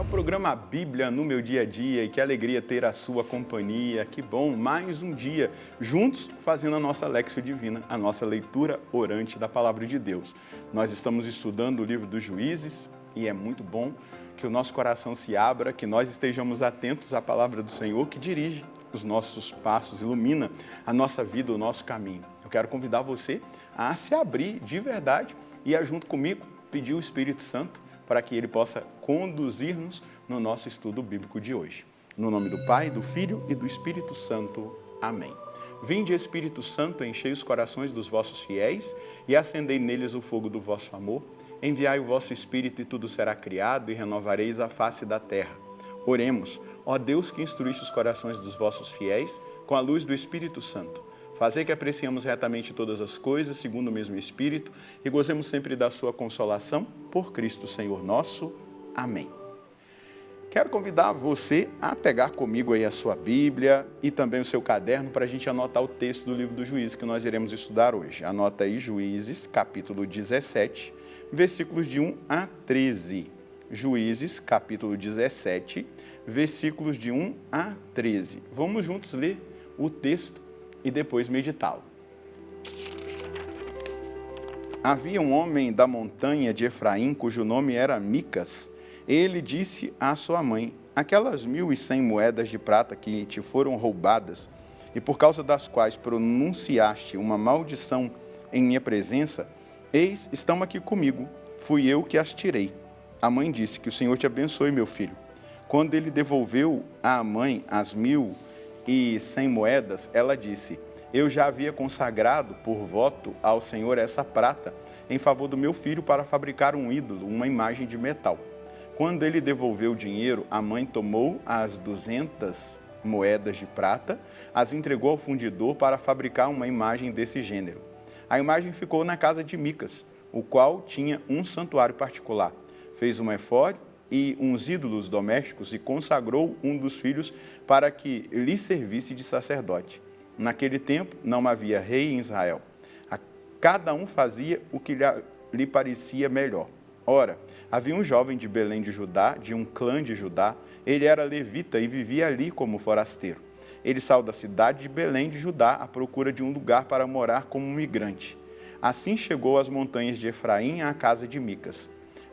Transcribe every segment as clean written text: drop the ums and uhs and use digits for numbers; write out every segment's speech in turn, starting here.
programa Bíblia no meu dia a dia e que alegria ter a sua companhia. Que bom, mais um dia juntos fazendo a nossa Lexio Divina, a nossa leitura orante da Palavra de Deus. Nós estamos estudando o livro dos Juízes e é muito bom que o nosso coração se abra, que nós estejamos atentos à Palavra do Senhor que dirige os nossos passos, ilumina a nossa vida, o nosso caminho. Eu quero convidar você a se abrir de verdade e a junto comigo pedir o Espírito Santo para que ele possa conduzir-nos no nosso estudo bíblico de hoje. No nome do Pai, do Filho e do Espírito Santo. Amém. Vinde, Espírito Santo, enchei os corações dos vossos fiéis e acendei neles o fogo do vosso amor. Enviai o vosso Espírito e tudo será criado e renovareis a face da terra. Oremos, ó Deus que instruíste os corações dos vossos fiéis com a luz do Espírito Santo. Fazei que apreciemos retamente todas as coisas, segundo o mesmo Espírito, e gozemos sempre da sua consolação, por Cristo Senhor nosso. Amém. Quero convidar você a pegar comigo aí a sua Bíblia e também o seu caderno para a gente anotar o texto do livro dos Juízes que nós iremos estudar hoje. Anota aí Juízes, capítulo 17, versículos de 1 a 13. Juízes, capítulo 17, versículos de 1 a 13. Vamos juntos ler o texto e depois meditá-lo. Havia um homem da montanha de Efraim, cujo nome era Micas. Ele disse à sua mãe: aquelas 1.100 moedas de prata que te foram roubadas, e por causa das quais pronunciaste uma maldição em minha presença, eis, estão aqui comigo, fui eu que as tirei. A mãe disse: que o Senhor te abençoe, meu filho. Quando ele devolveu à mãe as 1.100 moedas, ela disse: eu já havia consagrado por voto ao Senhor essa prata em favor do meu filho para fabricar um ídolo, uma imagem de metal. Quando ele devolveu o dinheiro, a mãe tomou as 200 moedas de prata, as entregou ao fundidor para fabricar uma imagem desse gênero. A imagem ficou na casa de Micas, o qual tinha um santuário particular. Fez um efode e uns ídolos domésticos e consagrou um dos filhos para que lhe servisse de sacerdote. Naquele tempo não havia rei em Israel. Cada um fazia o que lhe parecia melhor. Ora, havia um jovem de Belém de Judá, de um clã de Judá. Ele era levita e vivia ali como forasteiro. Ele saiu da cidade de Belém de Judá à procura de um lugar para morar como um migrante. Assim chegou às montanhas de Efraim à casa de Micas.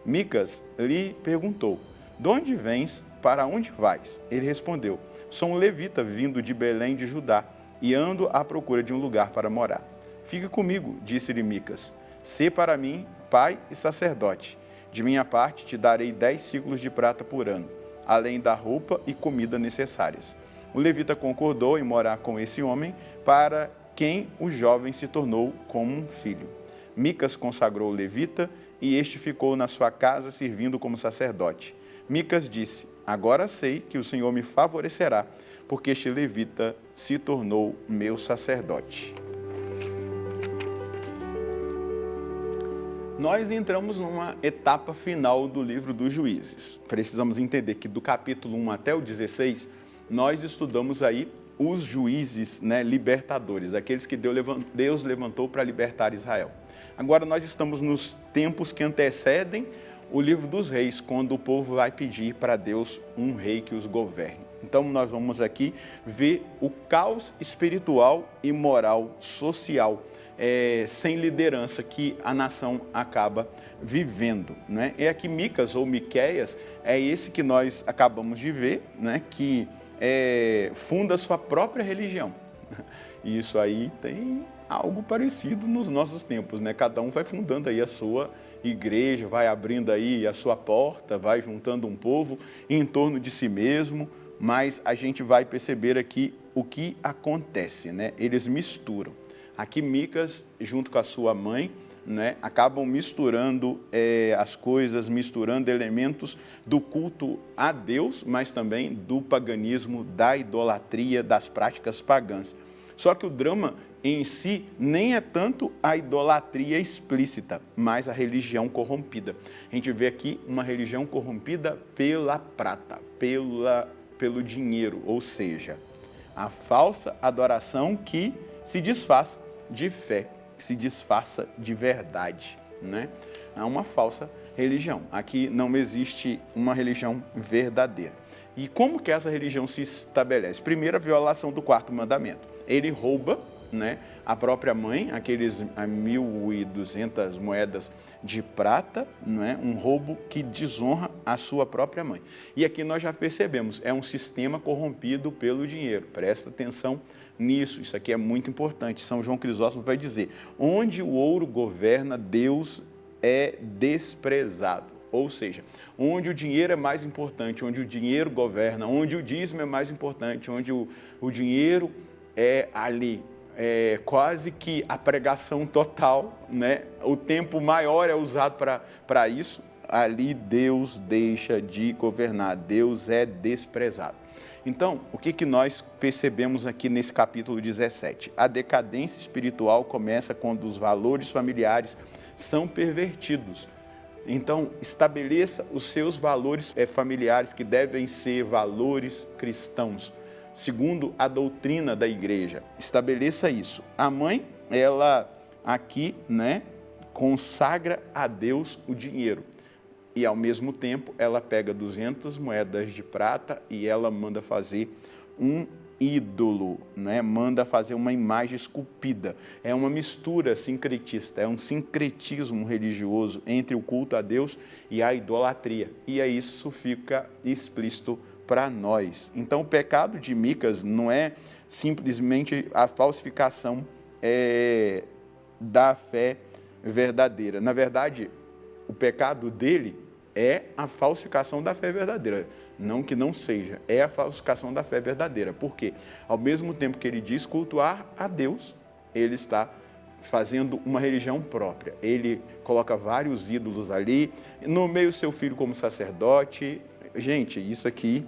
Micas lhe perguntou: de onde vens? Para onde vais? Ele respondeu: sou um levita vindo de Belém de Judá e ando à procura de um lugar para morar. Fica comigo, disse-lhe Micas. Sê para mim pai e sacerdote. De minha parte te darei 10 ciclos de prata por ano, além da roupa e comida necessárias. O levita concordou em morar com esse homem, para quem o jovem se tornou como um filho. Micas consagrou o levita e este ficou na sua casa servindo como sacerdote. Micas disse: agora sei que o Senhor me favorecerá, porque este levita se tornou meu sacerdote. Nós entramos numa etapa final do livro dos Juízes. Precisamos entender que do capítulo 1 até o 16, nós estudamos aí os juízes, libertadores, aqueles que Deus levantou para libertar Israel. Agora nós estamos nos tempos que antecedem o livro dos reis, quando o povo vai pedir para Deus um rei que os governe. Então nós vamos aqui ver o caos espiritual e moral, social, sem liderança que a nação acaba vivendo. É aqui Micas ou Miqueias, é esse que nós acabamos de ver, que funda a sua própria religião. E isso aí tem algo parecido nos nossos tempos, Cada um vai fundando aí a sua igreja, vai abrindo aí a sua porta, vai juntando um povo em torno de si mesmo, mas a gente vai perceber aqui o que acontece, Eles misturam. Aqui Micas, junto com a sua mãe, acabam misturando as coisas, misturando elementos do culto a Deus, mas também do paganismo, da idolatria, das práticas pagãs. Só que o drama em si nem é tanto a idolatria explícita, mas a religião corrompida. A gente vê aqui uma religião corrompida pela prata, pelo dinheiro, ou seja, a falsa adoração que se disfaz de fé, que se disfarça de verdade. Há uma falsa religião. Aqui não existe uma religião verdadeira. E como que essa religião se estabelece? Primeiro, a violação do 4º mandamento. Ele rouba, né, a própria mãe, aqueles 1.200 moedas de prata, não é? Um roubo que desonra a sua própria mãe. E aqui nós já percebemos, é um sistema corrompido pelo dinheiro. Presta atenção nisso, isso aqui é muito importante. São João Crisóstomo vai dizer, onde o ouro governa, Deus é desprezado. Ou seja, onde o dinheiro é mais importante, onde o dinheiro governa, onde o dízimo é mais importante, onde o dinheiro é ali, quase que a pregação total, né? O tempo maior é usado para isso, ali Deus deixa de governar, Deus é desprezado. Então, o que nós percebemos aqui nesse capítulo 17? A decadência espiritual começa quando os valores familiares são pervertidos. Então, estabeleça os seus valores familiares, que devem ser valores cristãos, segundo a doutrina da igreja. Estabeleça isso. A mãe, ela aqui, né, consagra a Deus o dinheiro. E, ao mesmo tempo, ela pega 200 moedas de prata e ela manda fazer um ídolo, né? Manda fazer uma imagem esculpida. É uma mistura sincretista, é um sincretismo religioso entre o culto a Deus e a idolatria. E aí isso fica explícito para nós. Então, o pecado de Micas não é simplesmente a falsificação da fé verdadeira. Na verdade, o pecado dele é a falsificação da fé verdadeira. Não que não seja, é a falsificação da fé verdadeira. Por quê? Ao mesmo tempo que ele diz cultuar a Deus, ele está fazendo uma religião própria. Ele coloca vários ídolos ali, nomeia o seu filho como sacerdote. Gente, isso aqui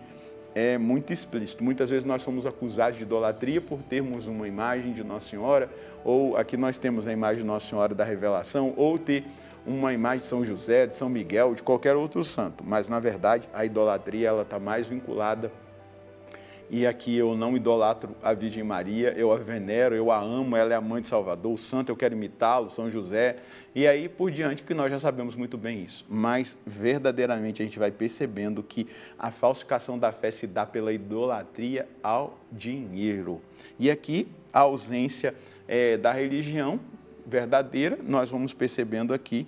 é muito explícito. Muitas vezes nós somos acusados de idolatria por termos uma imagem de Nossa Senhora, ou aqui nós temos a imagem de Nossa Senhora da Revelação, ou ter uma imagem de São José, de São Miguel, de qualquer outro santo. Mas, na verdade, a idolatria ela está mais vinculada. E aqui eu não idolatro a Virgem Maria, eu a venero, eu a amo, ela é a mãe de Salvador, o santo eu quero imitá-lo, São José, e aí por diante, que nós já sabemos muito bem isso. Mas, verdadeiramente, a gente vai percebendo que a falsificação da fé se dá pela idolatria ao dinheiro. E aqui, a ausência da religião verdadeira, nós vamos percebendo aqui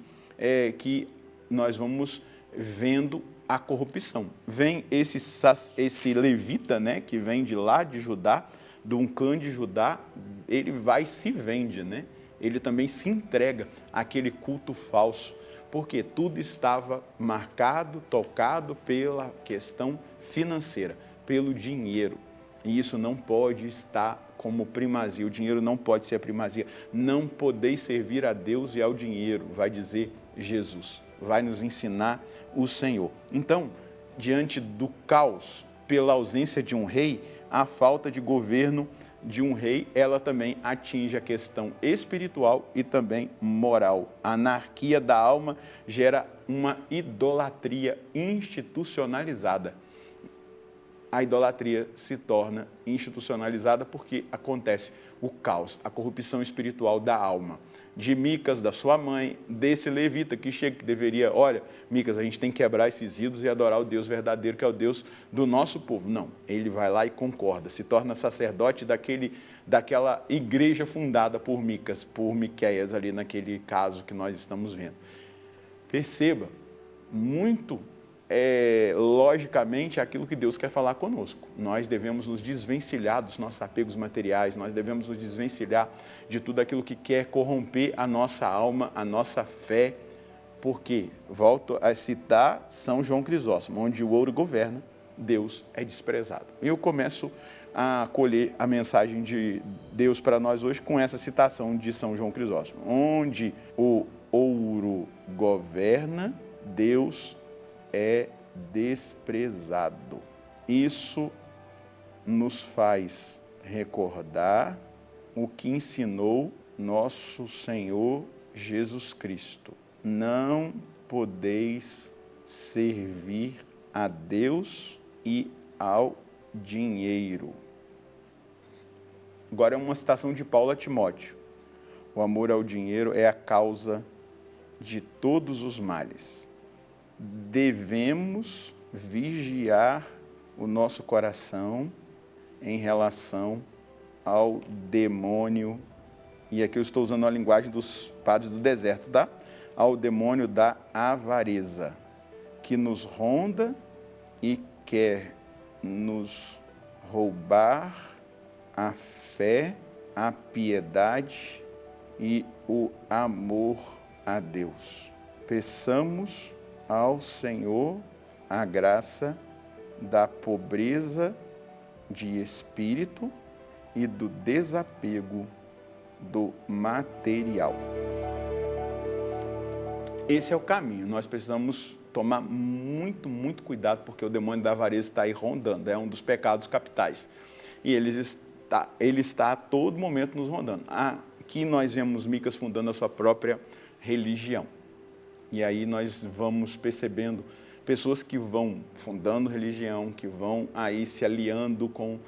que nós vamos vendo a corrupção. Vem esse levita, né, que vem de lá de Judá, de um clã de Judá, ele vai e se vende, né? Ele também se entrega àquele culto falso, porque tudo estava marcado, tocado pela questão financeira, pelo dinheiro. E isso não pode estar como primazia, o dinheiro não pode ser a primazia. Não podeis servir a Deus e ao dinheiro, vai dizer Jesus, vai nos ensinar o Senhor. Então, diante do caos, pela ausência de um rei, a falta de governo de um rei, ela também atinge a questão espiritual e também moral. A anarquia da alma gera uma idolatria institucionalizada. A idolatria se torna institucionalizada porque acontece o caos, a corrupção espiritual da alma. De Micas, da sua mãe, desse levita que chega, que deveria, olha, Micas, a gente tem que quebrar esses ídolos e adorar o Deus verdadeiro, que é o Deus do nosso povo. Não, ele vai lá e concorda, se torna sacerdote daquela igreja fundada por Micas, por Miqueias, ali naquele caso que nós estamos vendo. Perceba, muito logicamente, aquilo que Deus quer falar conosco. Nós devemos nos desvencilhar dos nossos apegos materiais, nós devemos nos desvencilhar de tudo aquilo que quer corromper a nossa alma, a nossa fé, porque, volto a citar São João Crisóstomo, onde o ouro governa, Deus é desprezado. Eu começo a colher a mensagem de Deus para nós hoje com essa citação de São João Crisóstomo. Onde o ouro governa, Deus é desprezado. Isso nos faz recordar o que ensinou nosso Senhor Jesus Cristo. Não podeis servir a Deus e ao dinheiro. Agora é uma citação de Paulo a Timóteo. O amor ao dinheiro é a causa de todos os males. Devemos vigiar o nosso coração em relação ao demônio, e aqui eu estou usando a linguagem dos padres do deserto, tá? Ao demônio da avareza, que nos ronda e quer nos roubar a fé, a piedade e o amor a Deus. Peçamos ao Senhor a graça da pobreza de espírito e do desapego do material. Esse é o caminho. Nós precisamos tomar muito cuidado, porque o demônio da avareza está aí rondando, é um dos pecados capitais. E ele está a todo momento nos rondando. Aqui nós vemos Micas fundando a sua própria religião. E aí nós vamos percebendo pessoas que vão fundando religião, que vão aí se aliando com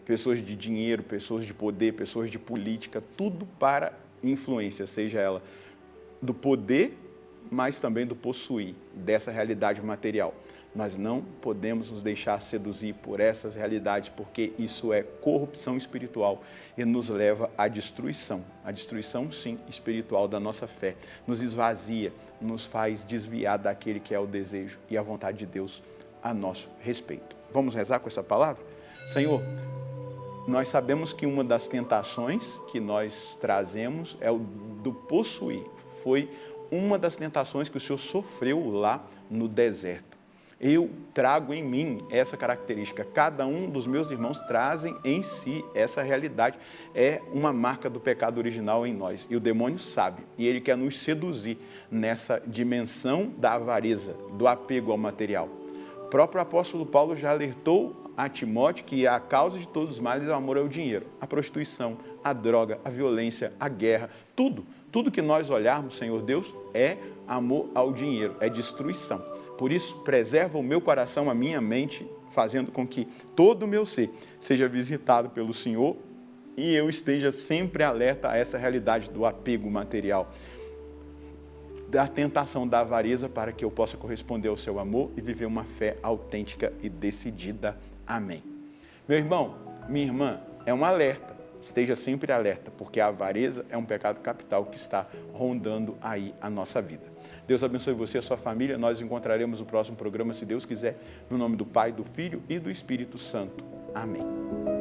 pessoas de dinheiro, pessoas de poder, pessoas de política, tudo para influência, seja ela do poder, mas também do possuir, dessa realidade material. Nós não podemos nos deixar seduzir por essas realidades, porque isso é corrupção espiritual e nos leva à destruição. A destruição, sim, espiritual da nossa fé. Nos esvazia, nos faz desviar daquele que é o desejo e a vontade de Deus a nosso respeito. Vamos rezar com essa palavra? Senhor, nós sabemos que uma das tentações que nós trazemos é o do possuir. Foi uma das tentações que o Senhor sofreu lá no deserto. Eu trago em mim essa característica. Cada um dos meus irmãos trazem em si essa realidade. É uma marca do pecado original em nós. E o demônio sabe. E ele quer nos seduzir nessa dimensão da avareza, do apego ao material. O próprio apóstolo Paulo já alertou a Timóteo que a causa de todos os males é o amor ao dinheiro. A prostituição, a droga, a violência, a guerra, tudo que nós olharmos, Senhor Deus, é amor ao dinheiro, é destruição. Por isso, preserva o meu coração, a minha mente, fazendo com que todo o meu ser seja visitado pelo Senhor e eu esteja sempre alerta a essa realidade do apego material, da tentação da avareza, para que eu possa corresponder ao seu amor e viver uma fé autêntica e decidida. Amém. Meu irmão, minha irmã, é um alerta. Esteja sempre alerta, porque a avareza é um pecado capital que está rondando aí a nossa vida. Deus abençoe você e a sua família. Nós nos encontraremos no próximo programa, se Deus quiser, no nome do Pai, do Filho e do Espírito Santo. Amém.